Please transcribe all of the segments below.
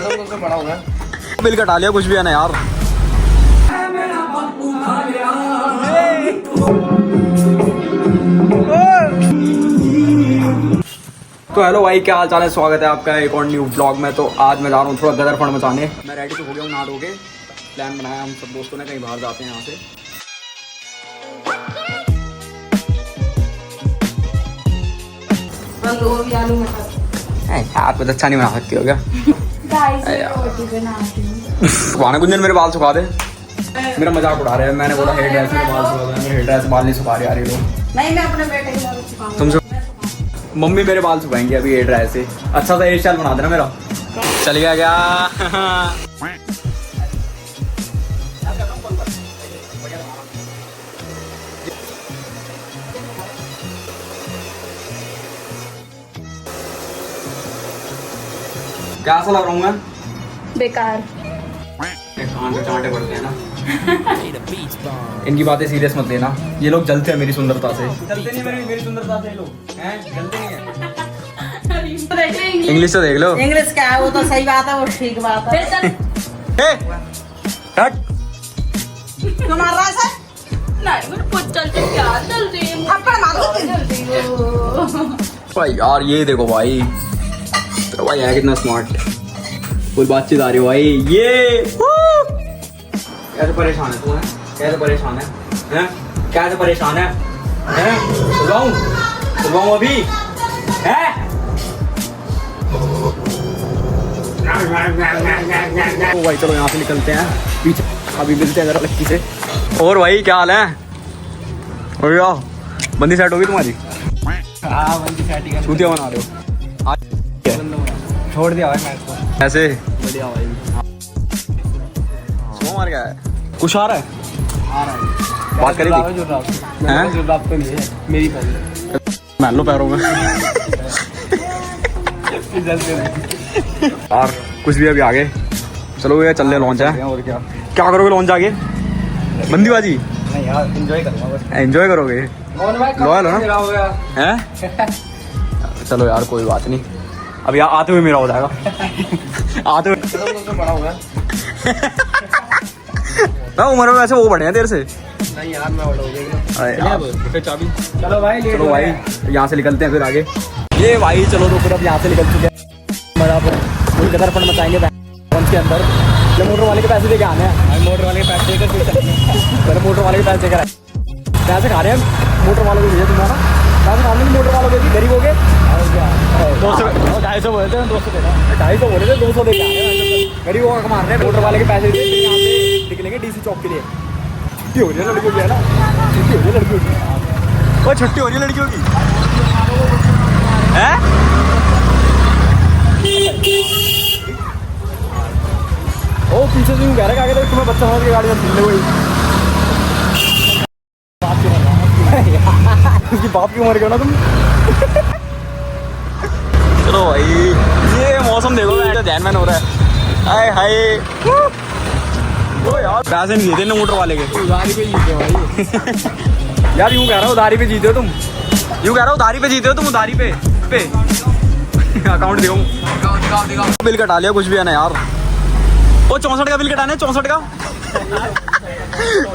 बड़ा होगा। बिल कटा लिया कुछ भी है ना यार। तो हेलो भाई, क्या हाल चाल है। स्वागत है आपका एक और न्यू ब्लॉग में। तो आज मैं जा रहा हूँ थोड़ा गदर फंड मचाने। मैं रेडी तो हो गया हूँ, नहा धो के। प्लान बनाया हम सब दोस्तों ने, कहीं बाहर जाते हैं यहाँ से। आप कुछ अच्छा नहीं बना सकती हो क्या? सुखाने कुछ दिन मेरे बाल सुखा दे। मेरा मजाक उड़ा रहे हैं। मैंने बोला हेयर ड्रायर से बाल सुखा दे। हेयर ड्रायर से बाल नहीं सुखा रहे यार ये लोग। नहीं, मैं अपने बेटे के बाल सुखाऊंगा। तुम मम्मी मेरे बाल सुखाएंगे अभी हेयर ड्रायर से। अच्छा सा हेयर स्टाइल बना देना मेरा। चल गया क्या? क्या सा लग रहा हूँ मैं? बेकार। कान पे चांटे पड़ते हैं ना। इनकी बातें सीरियस मत लेना। ये लोग जलते हैं मेरी सुंदरता से। जलते नहीं मेरी सुंदरता से ये लोग हैं, जलते नहीं है। इंग्लिश तो देख लो। इंग्लिश क्या है, वो तो सही बात है, वो ठीक बात है। हट। तुम्हारा से नहीं, मेरे को चलते क्या चल रही है। थप्पड़ मारो। भाई यार ये देखो भाई, तो भाई है कितना स्मार्ट। कोई बातचीत आ रही हो भाई। ये कैसे परेशान है तू? है कैसे परेशान है? हैं कैसे परेशान है? हैं सुलवाऊं अभी है? ओ भाई चलो यहाँ से निकलते हैं, पीछे अभी मिलते हैं जरा लक्की से। और भाई क्या हाल है? और क्या बंदी सेट होगी तुम्हारी? हाँ, बंदी सेटिंग छूतिया बना रहे हो छोड़ दिया भाई मैच को। ऐसे बढ़िया भाई। स्लो मार गया है। कुछ आ रहा है? आ रहा है। बात करी थी? हैं? हैं? जो तो नहीं है मेरी पहले। मान लो पैरों में। और कुछ भी अभी आगे चलो ये चल रहे लॉन्च है। और क्या क्या करोगे लॉन्च आगे? बंदीबाजी नहीं यार, एंजॉय करूंगा बस। एंजॉय करोगे? लॉयल हो ना? मेरा हो गया। हैं? चलो यार कोई बात नहीं, अब यहाँ आते हुए मेरा हो जाएगा। आते हुए तो बड़ा होगा। मैं उम्र में वैसे वो बढ़े हैं तेरे से। नहीं यार, मैं बड़ा हो गया। अरे यार, फिर चाबी। चलो भाई, चलो भाई यहाँ से निकलते हैं फिर आगे। ये भाई चलो तो फिर अब यहाँ से निकल चुके हैं। बराबर पूरी कदर फंड मचाएंगे लॉन्च के अंदर। ये मोटर वाले के पैसे देके आने हैं। मोटर वाले के पैसे देकर फिर चलेंगे। पहले मोटर वाले के पैसे देकर आए। पैसे खा रहे हैं मोटर वालों के लिए। तुम्हारा पैसे खाने में मोटर वालों के भी गरीब हो गए। 200 बोले थे, 200 देना। 250 बोले थे, 200 देके आए हैं। गरीब होगा कमा रहे हैं। मोटर वाले के पैसे दे यहाँ से निकलेंगे डीसी चौक के लिए। छुट्टी हो रही है लड़कियों की, है ना? छुट्टी हो रही है लड़कियों की। वो छुट्टी हो रही है लड़कियों की है। ओ पीछे से यूँ कह रहा है कि तुम्हें बच्चा समझ के गाड़ी में ले वही। उसकी बाप की उम्र क्यों ना तुम। चलो भाई ये मौसम देखो ध्यान में हो रहा है। हाय हाय यार पैसे नहीं देते ना मोटर वाले के। उधारी पे जीते हो भाई। यार यूँ कह रहा हो उधारी पे जीते हो तुम। यूँ कह रहा हो उधारी पे जीते हो तुम। उधारी पे अकाउंट दिखाऊं? बिल कटा लिया कुछ भी है ना यार। वो 64 का बिल कटाने, 64 का।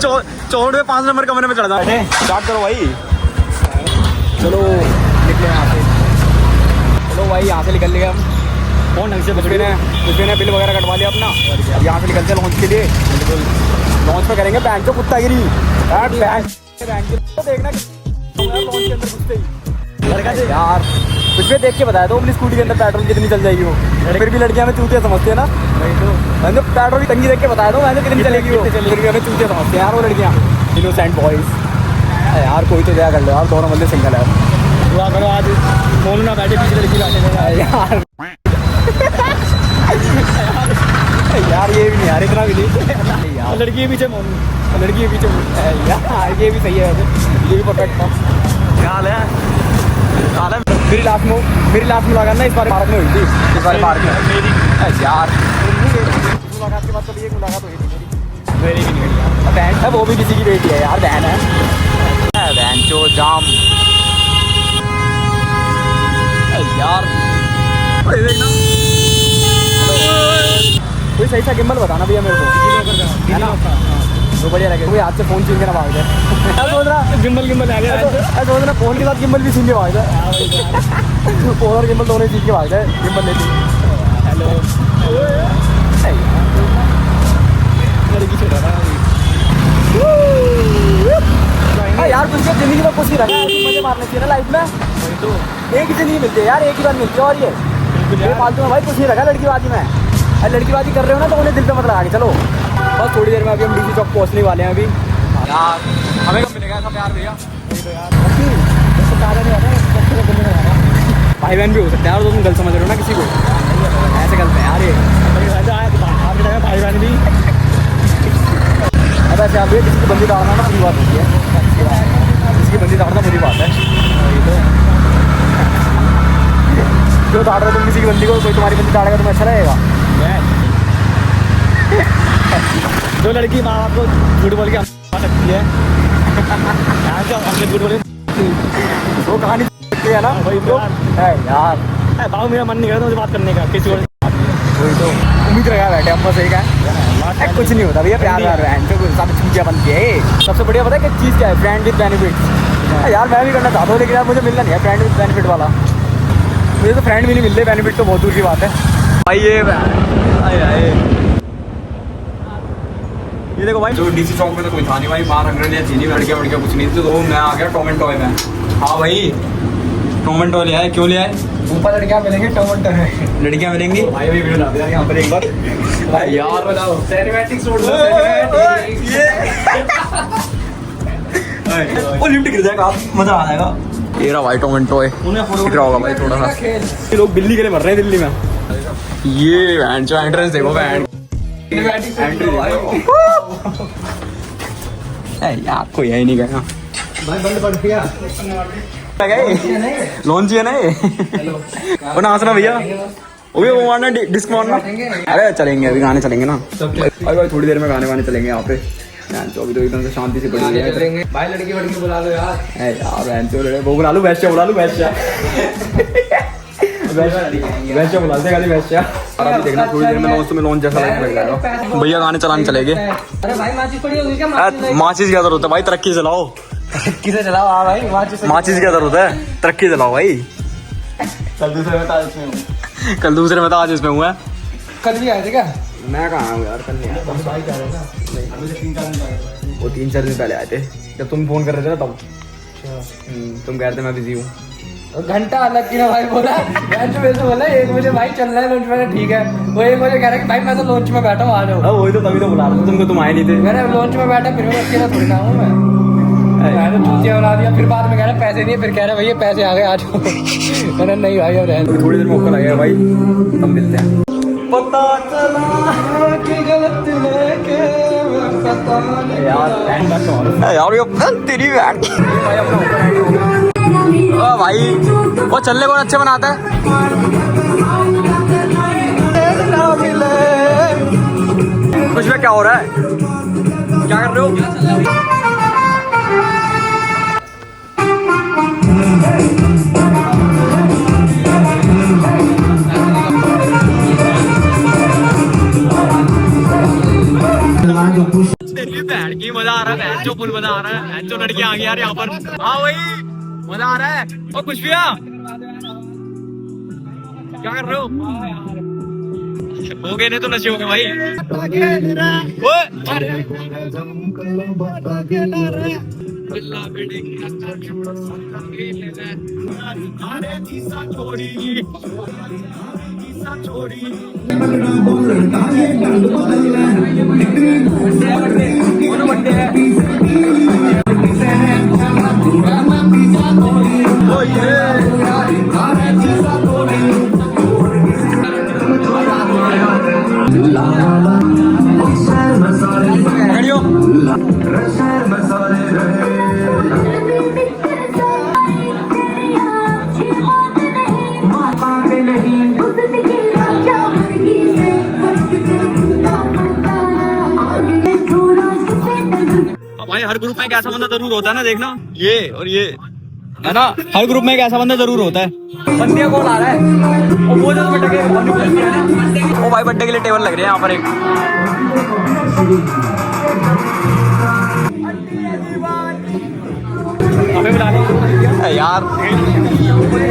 64 में 5 नंबर कमरे में चढ़ जाए। स्टार्ट करो भाई। चलो निकले यहाँ से। चलो भाई यहाँ से निकल लिया हम। फोन ढंग से कुछ भी ने बिल वगैरह कटवा लिया अपना। अब यहाँ से निकलते हैं लॉन्च के लिए। लॉन्च पे करेंगे बैंक को कुत्तागिरी। बैंक देखना लॉन्च के अंदर घुसते ही यार कुछ भी देख के बताया तो अपनी स्कूटी के अंदर पेट्रोल कितनी चल जाएगी। वो फिर भी लड़कियां हमें चूतिया समझते हैं ना। मैंने पेट्रोल की टंकी देख के बताया तो मैंने कितनी चलेगी वो। फिर भी हमें चूतिया समझते हैं यार वो लड़कियां। इनोसेंट बॉयज यार। कोई तो जया कर लो यार, दोनों बंदे सिंगल है। दुआ करो आज मोनू ना बैठे, पीछे लड़की बैठे यार यार ये भी नहीं यार, इतना भी नहीं यार। लड़की के पीछे मोनू, लड़की के पीछे यार ये भी सही है वैसे। ये भी परफेक्ट था। क्या हाल है? मेरी लास्ट मुलाकात ना इस बार पार्क में हुई थी। इस बार पार्क में यार मुलाकात के बाद कभी एक मुलाकात हुई थी मेरी भी नहीं हुई। बहन है वो भी किसी की बेटी है यार। बहन है बहन चो जाम यार। देखना सही सा गिम्बल बताना भैया मेरे को, है ना? तो बढ़िया लगे कोई हाथ से फोन छीन के ना भाग जाए। मैं सोच रहा गिम्बल गिम्बल आ गया। मैं सोच रहा फोन के साथ गिम्बल भी छीन के भाग जाए। फोन और गिम्बल दोनों छीन के भाग जाए, गिम्बल लेती। हेलो लड़की छोटा था यार, तुझे जिंदगी में कुछ नहीं रखा है, मजे मारने चाहिए ना लाइफ में। वही तो एक ही जिंदगी मिलती है यार, एक ही बार मिलती है। और ये फालतू में भाई कुछ नहीं रखा लड़कीबाजी में। अरे लड़कीबाजी कर रहे हो ना तो उन्हें दिल पे मत लगा के चलो। बस थोड़ी देर में अभी हम डीसी चौक पहुँचने वाले हैं। अभी यार हमें कब मिलेगा ऐसा प्यार भैया? भाई बहन भी हो सकते हैं यार, तो तुम गलत समझ रहे हो ना किसी को, ऐसे गलत है यार ये। भाई बहन भी ऐसे आप किसी की बंदी डालना ना बुरी बात होती है, किसी की बंदी डालना बुरी बात है। क्यों डाल रहे हो तुम किसी की बंदी को? कोई तुम्हारी बंदी डालेगा तुम्हें अच्छा लगेगा? जो लड़की माँ बाप को झूठ बोल के आ सकती है, हमने झूठ बोले वो कहानी है ना वही तो है यार। बाबू मेरा मन नहीं कर रहा मुझे बात करने का किसी और। वही तो उम्मीद लगा बैठे हम बस। एक है कुछ नहीं होता भैया, प्यार व्यार है जो सब चीज़ें बनती है। सबसे बढ़िया पता है क्या चीज़ क्या है? Friend with benefit. यार मैं भी करना चाहता हूँ लेकिन यार मुझे मिलना नहीं है फ्रेंड विद बेनिफिट वाला। मुझे तो फ्रेंड भी नहीं मिल रहे, बेनिफिट तो बहुत दूर की बात है भाई। ये देखो भाई, जो डीसी चौक में तो कोई था नहीं भाई, बाहर अंग्रेज चीनी लड़कियाँ वड़कियाँ कुछ नहीं थी, तो मैं आ गया टॉम एंड टॉय में। हाँ भाई टॉम एंड टॉय ले आए। क्यों ले आए? ऊपर लड़कियाँ मिलेंगे, टॉम एंड टॉय लड़कियाँ मिलेंगी भाई। अभी वीडियो डाल यहाँ पर एक बार यार बताओ। सिनेमैटिक्स रोड वो लिफ्ट गिर जाएगा, मजा आ जाएगा। ये रहा भाई टॉम एंड टॉय, दिख रहा होगा भाई थोड़ा सा। ये लोग दिल्ली के लिए मर रहे हैं दिल्ली में। ये वैन जो एंट्रेंस देखो वैन यार कोई है ही नहीं गया भाई बंद पड़ गया। लोन चाहिए ना ये? वो ना हंसना भैया, वो मारना डिस्क मारना। अरे चलेंगे अभी गाने चलेंगे ना भाई, थोड़ी देर में गाने वाने चलेंगे यहाँ पे। तो अभी तो एकदम से शांति से पड़ी है भाई। लड़की वड़की बुला लो यार। यार वो बुला लूँ, वैश्या बुला लूँ, वैश्या वैश्या बुलाते खाली वैश्या। और अभी देखना थोड़ी देर में लॉन्च जैसा लग रहा है भैया। गाने चलाने चलेंगे। अरे भाई माचिस पड़ी होगी क्या? माचिस क्या जरूरत है भाई? तरक्की चलाओ, किसे चलाओ? हाँ भाई माचिस क्या जरूरत है? तरक्की चलाओ भाई। कल दूसरे में ताज में हूँ। कल दूसरे में तो आज इसमें हुआ है। कल भी आए थे क्या? मैं कहाँ हूँ यार, कल नहीं आया। भाई कह रहे थे वो 3-4 दिन पहले आए थे जब तुम फोन कर रहे थे ना तब। तुम कह रहे थे मैं बिजी हूँ। घंटा अलग की ना भाई बोला। लॉन्च में तो बोला 1 बजे भाई चल रहा है लॉन्च में, ठीक है। वो 1 बजे कह रहा है कि भाई मैं तो लॉन्च में बैठा हूँ आ जाओ। वही तो तभी तो बुला रहा था तुमको, तुम आए नहीं थे। मैंने लॉन्च में बैठा फिर मैं अकेला थोड़ी ना हूँ मैं। मैंने चूतिया बना दिया, फिर बाद में कह रहा पैसे नहीं है, फिर कह रहा भैया पैसे आ गए आ जाओ। मैंने नहीं भाई अब रहने। थोड़ी देर में मौका लगेगा भाई, तब मिलते हैं। पता चला कि गलत लेके पता नहीं यार ये तेरी बैठ भाई। वो चलने कौन अच्छे बनाता है? कुछ में क्या हो रहा है? क्या कर रहे हो? की मजा आ रहा है, जो पुल मजा आ रहा है, जो लड़कियां आ गई यार यहाँ पर। हाँ भाई मजा आ रहा है। और कुछ भी क्या कर रहे हो? हो गए नहीं तो नशे हो गए भाई। भाई हर ग्रुप में क्या ऐसा बंदा जरूर होता है ना, देखना ये और ये है ना, हर ग्रुप में एक ऐसा बंदा जरूर होता है। बंदिया कॉल आ रहा है और वो जब बर्थडे के ओ भाई बर्थडे के लिए टेबल लग रहे हैं यहाँ पर एक। हमें बुला लिया यार,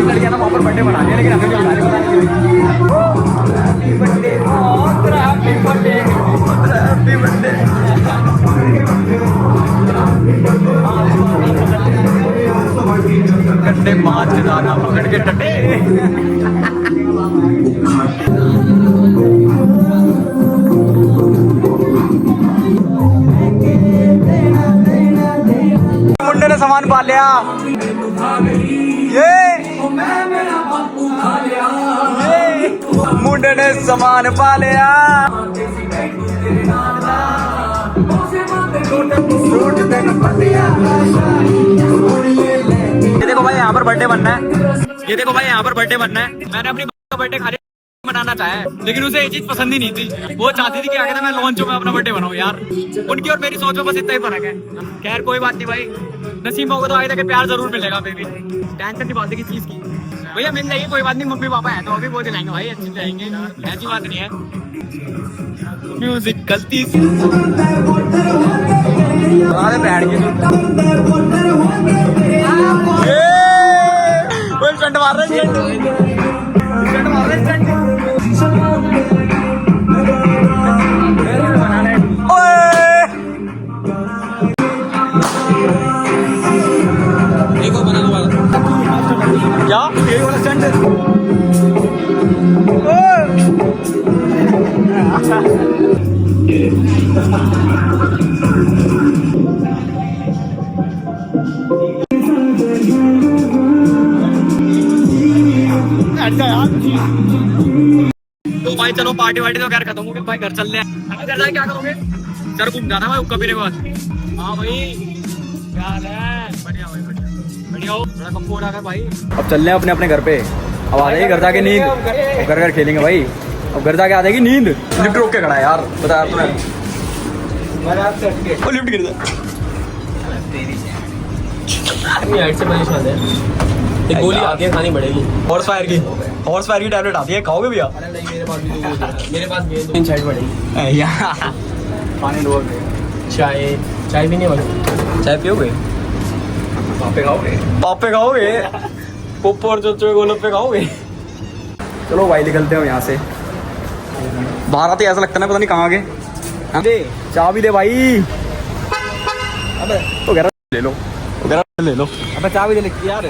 लड़कियां ना वहाँ पर बर्थडे मना लिया, लेकिन हमें भी बुला गड्ढे मार के दाना पकड़ के टटे। मुंडे ने सामान पा लिया, ये मुंडे ने सामान पा लिया। ये देखो भाई यहाँ पर बर्थडे बनना है, ये देखो भाई यहाँ पर बर्थडे बनना है। मैंने अपनी बर्थडे खाली मनाना चाहा है, लेकिन उसे ये चीज पसंद ही नहीं थी। वो चाहती थी कि आगे मैं लॉन्च में अपना बर्थडे बनाऊं। यार उनकी और मेरी सोच में बस इतना ही फर्क है। खैर कोई बात नहीं भाई, नसीब होगा तो आगे जाके प्यार जरूर मिलेगा। बेबी टेंशन की बात है, किस चीज की भैया मिल जाएगी, कोई बात नहीं। मम्मी पापा है तो अभी वो दिलाएंगे भाई, अच्छे दिलाएंगे, ऐसी बात नहीं है। म्यूजिक गलती से बैठ गई, स्टंट मार रहे हैं, स्टंट मार रहे हैं, देखो बनाने वाला क्या यही वाला स्टंट तो भाई चलो पार्टी वार्टी तो खैर खत्म हो गई भाई, घर चल रहे हैं। घर जाके क्या करोगे? सर घूम जाना भाई हुक्का पीने के बाद। हाँ भाई यार है, बढ़िया भाई बढ़िया बढ़िया हो, बड़ा कम्फो रहा है भाई। अब चल रहे हैं अपने अपने घर पे। अब आ जाएगी घर जाके नींद, घर घर खेलेंगे भाई। अब घर जाके आ जाएगी नींद। लिफ्ट रोक के खड़ा है यार, बता यार तुम्हें लिफ्ट गिर जाए। एक गोली आती है खानी पड़ेगी, हॉर्स फायर की टैबलेट आती है, खाओगे भैया? मेरे पास भी मेरे पास भी 3 साइड पड़ेगी। पानी दो, चाय भी नहीं बनी। चाय पियोगे? पापे खाओगे पोपो और चोचो गोलगप्पे खाओगे? चलो भाई निकलते हो यहाँ से। बाहर आते ऐसा लगता है पता नहीं कहाँ गए। दे चाबी दे भाई। अबे तो घर ले लो, ले लो। अबे चाबी ले यार,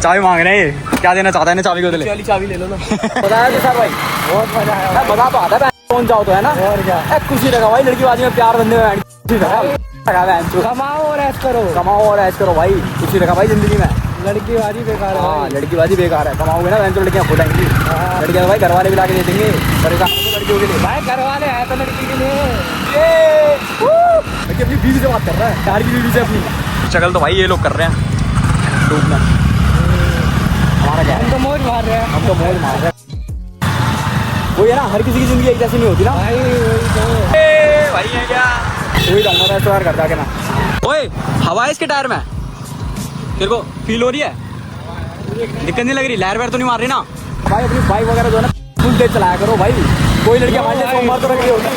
चाबी मांग रहे हैं, क्या देना चाहता है ना? चाबी को ले, चाबी ले लो ना। बताया तो सर भाई, बहुत मजा आया। मजा तो आता है कौन जाओ तो है ना, और क्या खुशी लगा भाई। लड़की बाजी में प्यार बंदे में कमाओ और ऐश करो, कमाओ और ऐश करो भाई, खुशी लगा भाई जिंदगी में। लड़की बाजी बेकार है। हाँ लड़की बाजी बेकार है, कमाओगे ना तो लड़कियाँ फुटाएंगी। लड़कियाँ भाई घर वाले भी ला के दे देंगे, परेशान लड़कियों के लिए। भाई घर वाले आए तो लड़की के लिए। लड़की अपनी बीवी से बात कर रहा है, यार की बीवी से अपनी। शक्ल तो भाई ये लोग कर रहे हैं डूबना। हमारा क्या, हम तो मौज मार रहे हैं, हम तो मौज मार रहे हैं। वही है ना, हर किसी की जिंदगी एक जैसी नहीं होती ना भाई। भाई है क्या, वही डालना था यार घर जाके ना। ओए हवा है इसके टायर में, तेरे को फील हो रही है? दिक्कत नहीं लग रही? लहर वहर तो नहीं मार रही ना? भाई अपनी बाइक वगैरह जो है ना फुल तेज चलाया करो भाई। कोई लड़की हमारे लिए सोमवार तो रख रही होगी,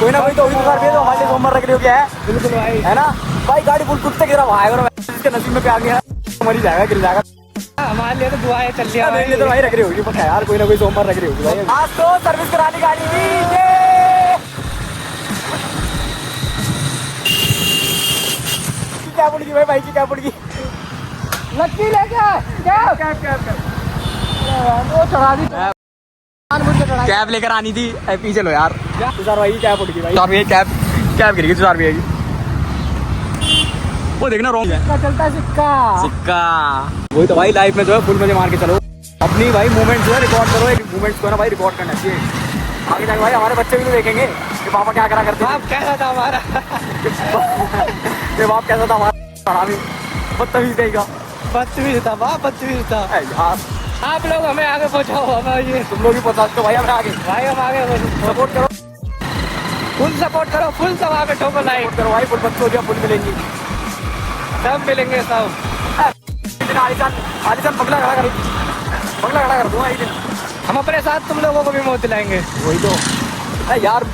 कोई ना कोई तो होगी तो हमारे लिए सोमवार रख रही होगी, है बिल्कुल भाई, है ना भाई। गाड़ी फुल कुत्ते की तरफ आया करो, इसके नसीब में प्यार गया मर ही जाएगा, गिर जाएगा। हमारे लिए तो दुआएं चल रही है। मेरे लिए तो भाई रख रही होगी पता है यार, कोई ना कोई सोमवार रख रही होगी भाई। आज तो सर्विस करानी गाड़ी भी। क्या पड़ेगी भाई, बाइक की क्या पड़ेगी? लक्की लेके कैब वो चढ़ा दी, कैब लेकर आनी थी, पीछे लो यार। तुषार भाई कैब उड़ गई भाई, तुषार भाई कैब गिर गई तुषार भाई की। वो देखना रॉन्ग है, चलता है सिक्का। वही तो भाई लाइफ में जो है फुल मजे मार के चलो। अपनी भाई मूवमेंट्स जो है रिकॉर्ड करो, एक मूवमेंट्स को ना भाई रिकॉर्ड करना चाहिए। आगे जाके भाई हमारे बच्चे भी तो देखेंगे कि पापा क्या करा करते हैं। बाप कैसा था हमारा, ये बाप कैसा था हमारा, बदतमीज कहीं का। बदतमीज था बाप, बदतमीज था यार। आप लोग हमें आगे पहुँचाओ, हमें ये तुम लोग भी पहुँचा दो भाई हमें आगे। भाई हम आगे सपोर्ट करो, फुल सपोर्ट करो, फुल सब आगे ठोको लाइक करो भाई। फुल बच्चों फुल मिलेंगी, सब मिलेंगे सब। दिन आलिशान बंगला खड़ा कर दूंगा एक दिन। हम अपने साथ तुम लोगों को भी मौत दिलाएंगे। वही तो अरे यार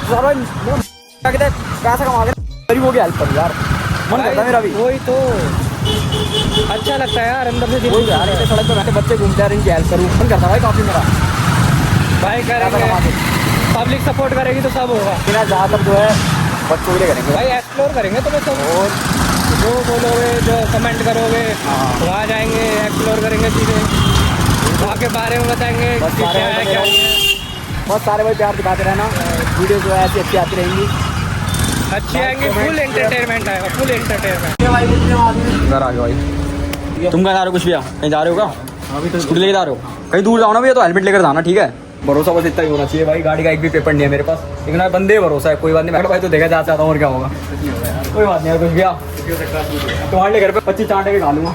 सारा वो क्या कहते हैं, पैसा कमा के गरीबों की हेल्प करूँ यार, मन करता है मेरा भी। वही तो अच्छा लगता है यार अंदर से दिल। वही यार, ऐसे सड़क पे बैठे बच्चे घूमते हैं, इनकी हेल्प करूँ, मन करता है भाई काफ़ी मेरा। भाई पैसा कमा करेंगे, के पब्लिक सपोर्ट करेगी तो सब होगा। बिना ज़्यादातर जो है बच्चों के लिए करेंगे भाई एक्सप्लोर करेंगे तुम्हें सब, और जो बोलोगे जो कमेंट करोगे हाँ। वहाँ जाएंगे एक्सप्लोर करेंगे चीज़ें, वहाँ के बारे में बताएंगे बस कि सारे क्या है बंदे क्या लोग- नहीं है। बहुत सारे भाई प्यार दिखाते रहना, वीडियो जो है ऐसी अच्छी आती रहेंगी। अच्छी आएंगे, फुल एंटरटेनमेंट आएगा, फुल एंटरटेनमेंट। इधर आ गए भाई। तुम कहाँ जा रहे हो, कुछ भी कहीं जा रहे हो क्या? अभी तो स्कूटी लेके जा रहे हो, कहीं दूर जाओ ना भैया तो हेलमेट लेकर जाना, ठीक है? भरोसा बस इतना ही होना चाहिए भाई, गाड़ी का एक भी पेपर नहीं है मेरे पास, लेकिन मैं बंदे भरोसा है, कोई बात नहीं। मैं भाई तो देखा जा चाहता हूँ और क्या होगा, कोई बात नहीं यार, कुछ भी तुम्हारे लिए घर पे 25 चांटे के खा लूँगा।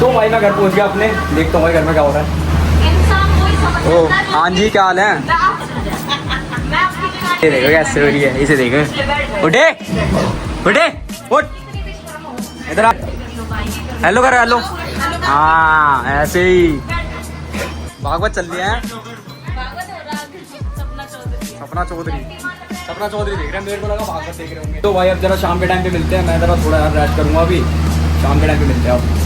तो भाई मैं घर पहुँच गया अपने, देखता हूँ भाई घर में क्या हो रहा है। इंसान वही समझ ओ हाँ जी, क्या हाल है? मैं आपकी ये देखो कैसे हो रही है, इसे देखो, उठे उठ, इधर आ, हेलो कर, हेलो। हाँ ऐसे ही भागवत चल रही है। सपना चौधरी देख रहे हैं, मेरे को लगा भागवत देख रहे होंगे। तो भाई अब जरा शाम के टाइम पे मिलते हैं, मैं जरा थोड़ा यार रेस्ट करूंगा, अभी शाम के टाइम पे मिलते हैं अब।